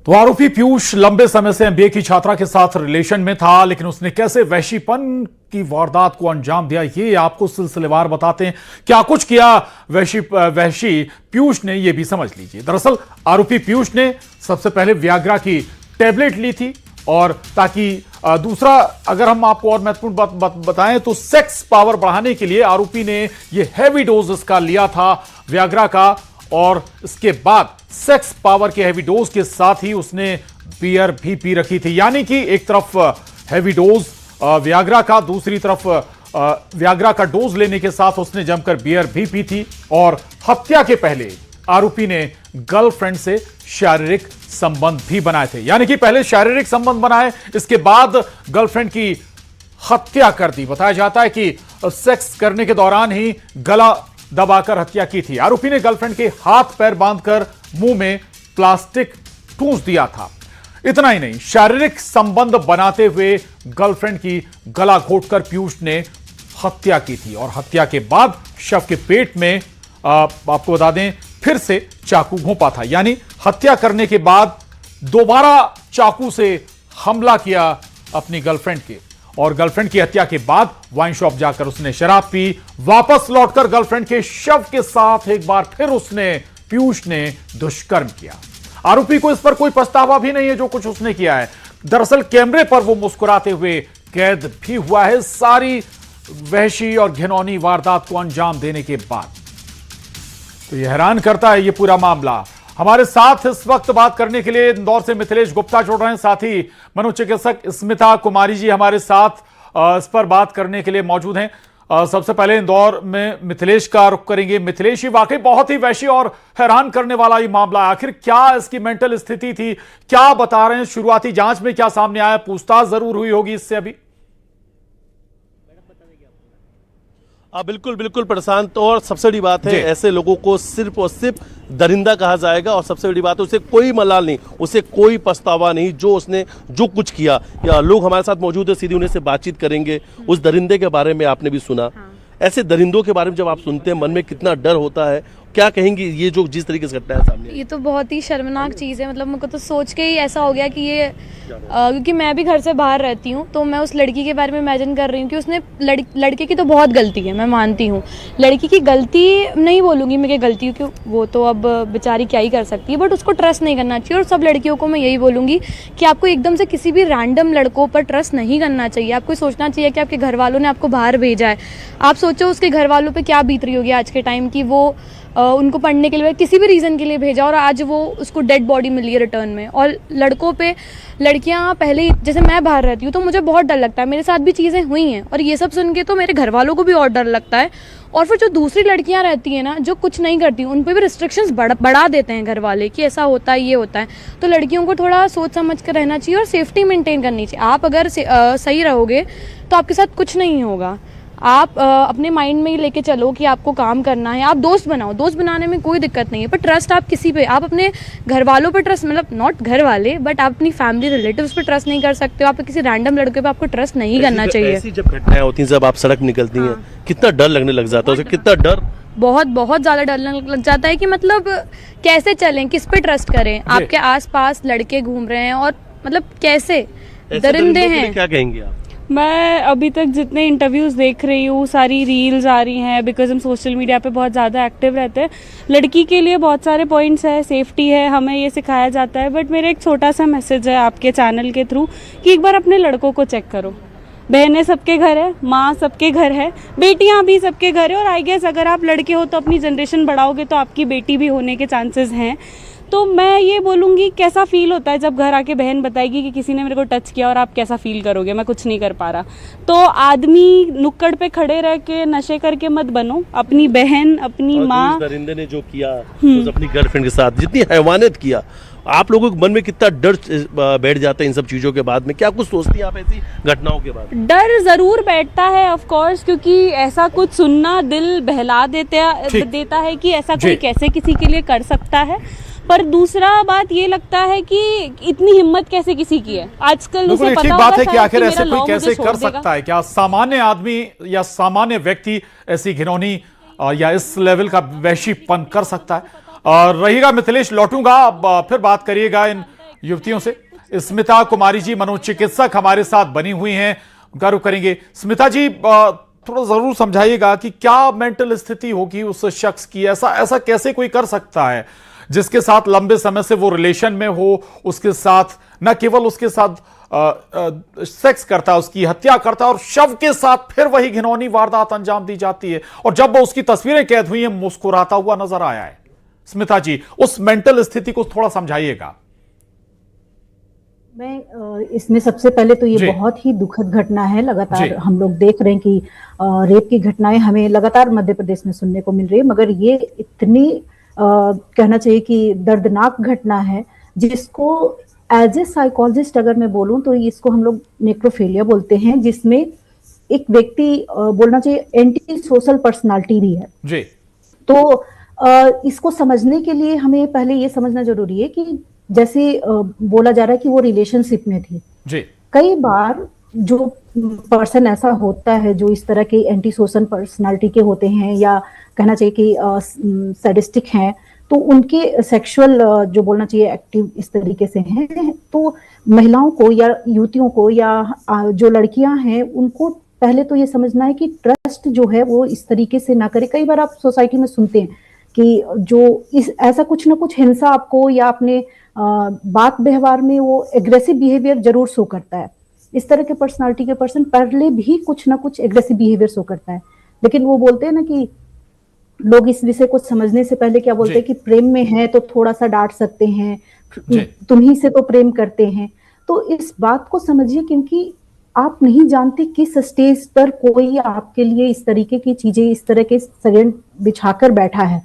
तो आरोपी पीयूष लंबे समय से एमबीए की छात्रा के साथ रिलेशन में था, लेकिन उसने कैसे वैशीपन की वारदात को अंजाम दिया ये आपको सिलसिलेवार बताते हैं। क्या कुछ किया वैशी पीयूष ने, ये भी समझ लीजिए। दरअसल आरोपी पीयूष ने सबसे पहले वियाग्रा की टैबलेट ली थी, और ताकि दूसरा अगर हम आपको और महत्वपूर्ण बात बताएं तो सेक्स पावर बढ़ाने के लिए आरोपी ने ये हैवी डोज इसका लिया था वियाग्रा का, और इसके बाद सेक्स पावर के हैवी डोज के साथ ही उसने बियर भी पी रखी थी। यानी कि एक तरफ हैवी डोज वियाग्रा का, दूसरी तरफ वियाग्रा का डोज लेने के साथ उसने जमकर बियर भी पी थी। और हत्या के पहले आरोपी ने गर्लफ्रेंड से शारीरिक संबंध भी बनाए थे। यानी कि पहले शारीरिक संबंध बनाए, इसके बाद गर्लफ्रेंड की हत्या कर दी। बताया जाता है कि सेक्स करने के दौरान ही गला दबाकर हत्या की थी। आरोपी ने गर्लफ्रेंड के हाथ पैर बांधकर मुंह में प्लास्टिक ठूंस दिया था। इतना ही नहीं, शारीरिक संबंध बनाते हुए गर्लफ्रेंड की गला घोंटकर पीयूष ने हत्या की थी। और हत्या के बाद शव के पेट में आपको बता दें फिर से चाकू घोंपा था। यानी हत्या करने के बाद दोबारा चाकू से हमला किया अपनी गर्लफ्रेंड के, और गर्लफ्रेंड की हत्या के बाद वाइन शॉप जाकर उसने शराब पी। वापस लौटकर गर्लफ्रेंड के शव के साथ एक बार फिर पीयूष ने दुष्कर्म किया। आरोपी को इस पर कोई पछतावा भी नहीं है जो कुछ उसने किया है। दरअसल कैमरे पर वो मुस्कुराते हुए कैद भी हुआ है सारी वहशी और घिनौनी वारदात को अंजाम देने के बाद। तो यह हैरान करता है ये पूरा मामला। हमारे साथ इस वक्त बात करने के लिए इंदौर से मिथिलेश गुप्ता जुड़ रहे हैं, साथ ही मनोचिकित्सक स्मिता कुमारी जी हमारे साथ इस पर बात करने के लिए मौजूद हैं। सबसे पहले इंदौर में मिथिलेश का रुख करेंगे। मिथिलेश, ये वाकई बहुत ही वैशी और हैरान करने वाला ये मामला है। आखिर क्या इसकी मेंटल स्थिति थी, क्या बता रहे हैं, शुरुआती जांच में क्या सामने आया? पूछताछ जरूर हुई होगी इससे अभी। बिल्कुल बिल्कुल प्रशांत, और सबसे बड़ी बात है ऐसे लोगों को सिर्फ और सिर्फ दरिंदा कहा जाएगा। और सबसे बड़ी बात है उसे कोई मलाल नहीं, उसे कोई पछतावा नहीं जो उसने जो कुछ किया। या लोग हमारे साथ मौजूद है, सीधी उन्हें से बातचीत करेंगे। उस दरिंदे के बारे में आपने भी सुना। ऐसे दरिंदों के बारे में जब आप सुनते हैं मन में कितना डर होता है, क्या कहेंगी ये जो जिस तरीके से घटना है सामने? ये तो बहुत ही शर्मनाक चीज़ है। मतलब मुझको तो सोच के ही ऐसा हो गया कि ये क्योंकि मैं भी घर से बाहर रहती हूँ, तो मैं उस लड़की के बारे में इमेजिन कर रही हूँ कि उसने लड़के की तो बहुत गलती है, मैं मानती हूँ। लड़की की गलती नहीं बोलूँगी मैं कि गलती, क्योंकि वो तो अब बेचारी क्या ही कर सकती है, बट उसको ट्रस्ट नहीं करना चाहिए। और सब लड़कियों को मैं यही बोलूँगी कि आपको एकदम से किसी भी रैंडम लड़कों पर ट्रस्ट नहीं करना चाहिए। आपको सोचना चाहिए कि आपके घर वालों ने आपको बाहर भेजा है। आप सोचो उसके घर वालों पर क्या बीत रही होगी आज के टाइम की, वो उनको पढ़ने के लिए किसी भी रीज़न के लिए भेजा और आज वो उसको डेड बॉडी मिली है रिटर्न में। और लड़कों पे लड़कियां पहले, जैसे मैं बाहर रहती हूँ तो मुझे बहुत डर लगता है, मेरे साथ भी चीज़ें हुई हैं, और ये सब सुन के तो मेरे घर वालों को भी और डर लगता है। और फिर जो दूसरी लड़कियां रहती हैं ना, जो कुछ नहीं करती, उन पर भी रिस्ट्रिक्शंस बढ़ा देते हैं घर वाले कि ऐसा होता है, ये होता है। तो लड़कियों को थोड़ा सोच समझ कर रहना चाहिए और सेफ्टी मेंटेन करनी चाहिए। आप अगर सही रहोगे तो आपके साथ कुछ नहीं होगा। आप अपने माइंड में ही लेके चलो कि आपको काम करना है। आप दोस्त बनाओ, दोस्त बनाने में कोई दिक्कत नहीं है, पर ट्रस्ट आप किसी पे, आप अपने घर वालों पे ट्रस्ट, मतलब नॉट घर वाले बट आप अपनी फैमिली रिलेटिव्स पे ट्रस्ट नहीं कर सकते हो। आप किसी रैंडम लड़के पे आपको ट्रस्ट नहीं करना चाहिए। ऐसी जब घटनाएं होती हैं, जब आप सड़क निकलती हैं, कितना डर लगने लग जाता है उसे, कितना डर, बहुत ज़्यादा डर लग जाता है कि मतलब कैसे चलें, किस पे ट्रस्ट करें। आपके आसपास लड़के घूम रहे हैं और मतलब कैसे दरिंदे हैं। क्या कहेंगे आप? मैं अभी तक जितने इंटरव्यूज़ देख रही हूँ, सारी रील्स आ रही हैं, बिकॉज हम सोशल मीडिया पे बहुत ज़्यादा एक्टिव रहते हैं। लड़की के लिए बहुत सारे पॉइंट्स है, सेफ्टी है, हमें ये सिखाया जाता है। बट मेरा एक छोटा सा मैसेज है आपके चैनल के थ्रू कि एक बार अपने लड़कों को चेक करो। बहनें सबके घर है, माँ सबके घर है, बेटियाँ भी सबके घर है। और आई गेस अगर आप लड़के हो तो अपनी जनरेशन बढ़ाओगे तो आपकी बेटी भी होने के चांसेस हैं। तो मैं ये बोलूँगी, कैसा फील होता है जब घर आके बहन बताएगी कि किसी ने मेरे को टच किया, और आप कैसा फील करोगे, मैं कुछ नहीं कर पा रहा। तो आदमी नुक्कड़ पे खड़े रह के नशे करके मत बनो। अपनी बहन, अपनी माँ, दरिंदे ने जो किया अपनी गर्लफ्रेंड के साथ, जितनी हैवानियत किया, आप लोगों के मन में कितना डर बैठ जाता है इन सब चीजों के बाद में? क्या कुछ सोचती हैं आप ऐसी घटनाओं के बाद? डर जरूर बैठता है ऑफ कोर्स, क्योंकि ऐसा कुछ सुनना दिल बहला देता है कि ऐसा कोई कैसे किसी के लिए कर सकता है। पर दूसरा बात ये लगता है कि इतनी हिम्मत कैसे किसी की है आजकल। उसे पता बात है कि आखिर ऐसे कोई कैसे कर सकता है? क्या सामान्य आदमी या सामान्य व्यक्ति ऐसी घिनौनी या इस लेवल का वैशीपन कर सकता है? और रहिएगा मिथिलेश, लौटूंगा, अब फिर बात करिएगा इन युवतियों से। स्मिता कुमारी जी मनोचिकित्सक हमारे साथ बनी हुई हैं, उनका रुख करेंगे। स्मिता जी, थोड़ा जरूर समझाइएगा कि क्या मेंटल स्थिति होगी उस शख्स की, ऐसा कैसे कोई कर सकता है जिसके साथ लंबे समय से वो रिलेशन में हो, उसके साथ न केवल उसके साथ सेक्स करता है, उसकी हत्या करता है और शव के साथ फिर वही घिनौनी वारदात अंजाम दी जाती है, और जब वो उसकी तस्वीरें कैद हुई हैं मुस्कुराता हुआ नजर आया है। स्मिता जी, उस मेंटल स्थिति को थोड़ा समझाइएगा। मैं इसमें सबसे पहले तो ये बहुत ही दुखद घटना है। लगातार हम लोग देख रहे हैं कि रेप की घटनाएं हमें लगातार मध्य प्रदेश में सुनने को मिल रही है, मगर ये इतनी कहना चाहिए कि दर्दनाक घटना है जिसको एज ए साइकोलॉजिस्ट अगर मैं बोलूं तो इसको हम लोग नेक्रोफिलिया बोलते हैं, जिसमें एक व्यक्ति बोलना चाहिए एंटी सोशल पर्सनालिटी भी है जी। तो इसको समझने के लिए हमें पहले ये समझना जरूरी है कि जैसे बोला जा रहा है कि वो रिलेशनशिप में थी जी। कई बार जो पर्सन ऐसा होता है जो इस तरह के एंटी सोशल पर्सनालिटी के होते हैं या कहना चाहिए कि सैडिस्टिक हैं, तो उनके सेक्सुअल जो बोलना चाहिए एक्टिव इस तरीके से हैं, तो महिलाओं को या युवतियों को या जो लड़कियां हैं उनको पहले तो ये समझना है कि ट्रस्ट जो है वो इस तरीके से ना करे। कई बार आप सोसाइटी में सुनते हैं कि जो इस ऐसा कुछ ना कुछ हिंसा आपको या अपने बात व्यवहार में वो एग्रेसिव बिहेवियर जरूर शो करता है। इस तरह के पर्सनालिटी के पर्सन पहले भी कुछ ना कुछ एग्रेसिव बिहेवियर शो करता है, लेकिन वो बोलते हैं ना कि लोग इस विषय को समझने से पहले क्या बोलते हैं कि प्रेम में है तो थोड़ा सा डांट सकते हैं, तुम्ही से तो प्रेम करते हैं। तो इस बात को समझिए, क्योंकि आप नहीं जानते किस स्टेज पर कोई आपके लिए इस तरीके की चीजें, इस तरह के षड्यंत्र बिछाकर बैठा है,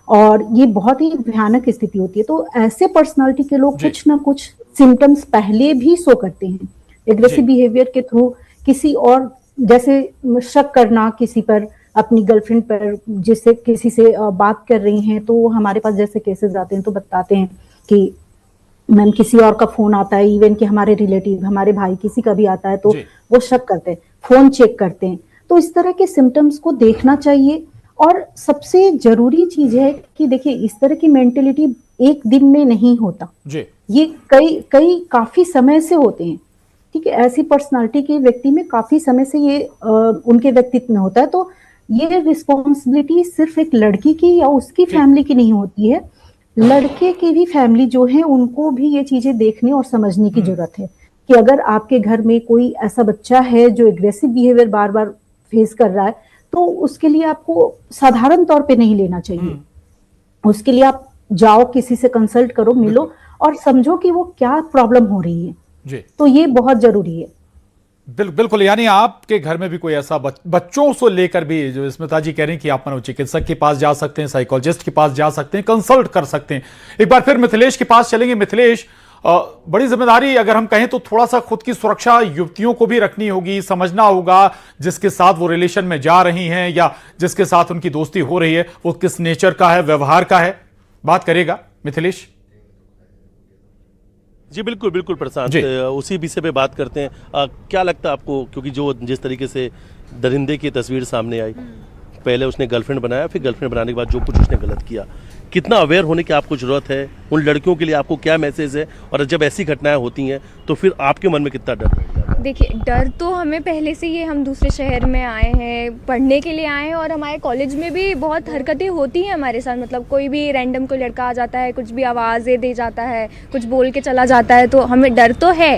और ये बहुत ही भयानक स्थिति होती है। तो ऐसे पर्सनालिटी के लोग कुछ ना कुछ सिम्टम्स पहले भी शो करते हैं एग्रेसिव बिहेवियर के थ्रू। किसी और जैसे शक करना किसी पर, अपनी गर्लफ्रेंड पर, जिससे किसी से बात कर रही हैं, तो हमारे पास जैसे केसेस आते हैं तो बताते हैं कि मैम किसी और का फोन आता है, इवन कि हमारे रिलेटिव, हमारे भाई किसी का भी आता है तो वो शक करते हैं, फोन चेक करते हैं। तो इस तरह के सिम्टम्स को देखना चाहिए। और सबसे जरूरी चीज है कि देखिए इस तरह की मेंटेलिटी एक दिन में नहीं होता जी। ये काफी समय से होते हैं, ठीक है। ऐसी पर्सनालिटी के व्यक्ति में काफी समय से ये उनके व्यक्तित्व में होता है। तो ये रिस्पॉन्सिबिलिटी सिर्फ एक लड़की की या उसकी फैमिली की नहीं होती है, लड़के की भी फैमिली जो है उनको भी ये चीजें देखने और समझने की जरूरत है कि अगर आपके घर में कोई ऐसा बच्चा है जो एग्रेसिव बिहेवियर बार बार फेस कर रहा है, तो उसके लिए आपको साधारण तौर पे नहीं लेना चाहिए। उसके लिए आप जाओ, किसी से कंसल्ट करो, मिलो और समझो कि वो क्या प्रॉब्लम हो रही है जी। तो ये बहुत जरूरी है। बिल्कुल, यानी आपके घर में भी कोई ऐसा बच्चों से लेकर भी, जो स्मिता जी कह रही हैं कि आप मनोचिकित्सक के पास जा सकते हैं, साइकोलॉजिस्ट के पास जा सकते हैं, कंसल्ट कर सकते हैं। एक बार फिर मिथिलेश के पास चलेंगे। मिथिलेश, बड़ी जिम्मेदारी अगर हम कहें तो थोड़ा सा खुद की सुरक्षा युवतियों को भी रखनी होगी, समझना होगा जिसके साथ वो रिलेशन में जा रही हैं या जिसके साथ उनकी दोस्ती हो रही है वो किस नेचर का है, व्यवहार का है, बात करेगा मिथिलेश। जी बिल्कुल बिल्कुल प्रशांत, उसी विषय पे बात करते हैं। क्या लगता है आपको, क्योंकि जो जिस तरीके से दरिंदे की तस्वीर सामने आई, पहले उसने गर्लफ्रेंड बनाया, फिर गर्लफ्रेंड बनाने के बाद जो कुछ उसने गलत किया, कितना अवेयर होने की आपको जरूरत है? उन लड़कियों के लिए आपको क्या मैसेज है? और जब ऐसी घटनाएं होती हैं तो फिर आपके मन में कितना डर है? देखिए, डर तो हमें पहले से ही, हम दूसरे शहर में आए हैं, पढ़ने के लिए आए हैं, और हमारे कॉलेज में भी बहुत हरकतें होती हैं हमारे साथ। मतलब कोई भी रैंडम कोई लड़का आ जाता है, कुछ भी आवाज़ें दे जाता है, कुछ बोल के चला जाता है, तो हमें डर तो है।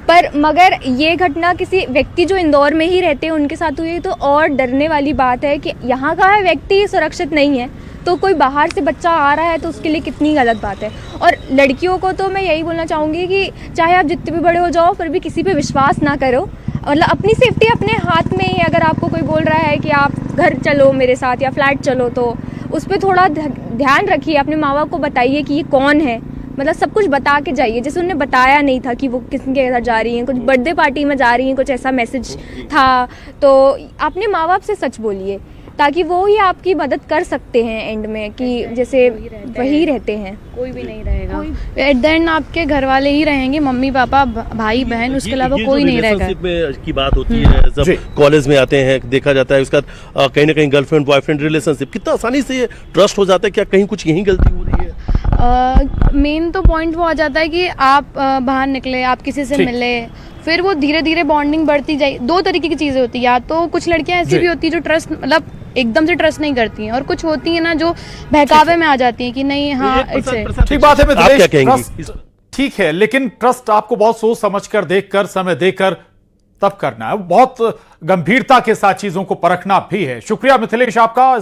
पर मगर ये घटना किसी व्यक्ति जो इंदौर में ही रहते हैं उनके साथ हुई, तो और डरने वाली बात है कि यहाँ का व्यक्ति सुरक्षित नहीं है, तो कोई बाहर से बच्चा आ रहा है तो उसके लिए कितनी गलत बात है। और लड़कियों को तो मैं यही बोलना चाहूँगी कि चाहे आप जितने भी बड़े हो जाओ, फिर भी किसी पे विश्वास ना करो। मतलब अपनी सेफ्टी अपने हाथ में ही है। अगर आपको कोई बोल रहा है कि आप घर चलो मेरे साथ या फ्लैट चलो, तो उस पर थोड़ा ध्यान रखिए। अपने माँ बाप को बताइए कि ये कौन है, मतलब सब कुछ बता के जाइए। जैसे उन्हें बताया नहीं था कि वो किसके साथ जा रही हैं, कुछ बर्थडे पार्टी में जा रही हैं, कुछ ऐसा मैसेज था, तो अपने माँ बाप से सच बोलिए ताकि वो ही आपकी मदद कर सकते हैं एंड में, कि जैसे वही रहते हैं, कोई भी नहीं रहेगा। एट द एंड आपके घर वाले ही रहेंगे, मम्मी पापा भाई बहन, उसके अलावा कोई नहीं रहेगा। रिलेशनशिप की बात होती है, जब कॉलेज में आते हैं देखा जाता है उसका कहीं ना कहीं गर्लफ्रेंड बॉयफ्रेंड रिलेशनशिप कितना आसानी से ये ट्रस्ट हो जाता है। क्या कहीं कुछ यही गलती हो रही है? मेन तो पॉइंट वो आ जाता है कि आप बाहर निकले, आप किसी से ठीक। मिले, फिर वो धीरे धीरे बॉन्डिंग बढ़ती जाए। दो तरीके की चीजें होती है, या तो कुछ लड़कियां ऐसी जी। भी होती है जो ट्रस्ट मतलब एकदम से ट्रस्ट नहीं करती हैं, और कुछ होती है ना जो बहकावे में आ जाती है कि नहीं हाँ इट्स ठीक बात है आप मिथिलेश, क्या कहेंगी? ट्रस्ट ठीक है, लेकिन ट्रस्ट आपको बहुत सोच समझकर, देखकर, समय देकर तब करना है, बहुत गंभीरता के साथ चीजों को परखना भी है। शुक्रिया मिथिलेश आपका।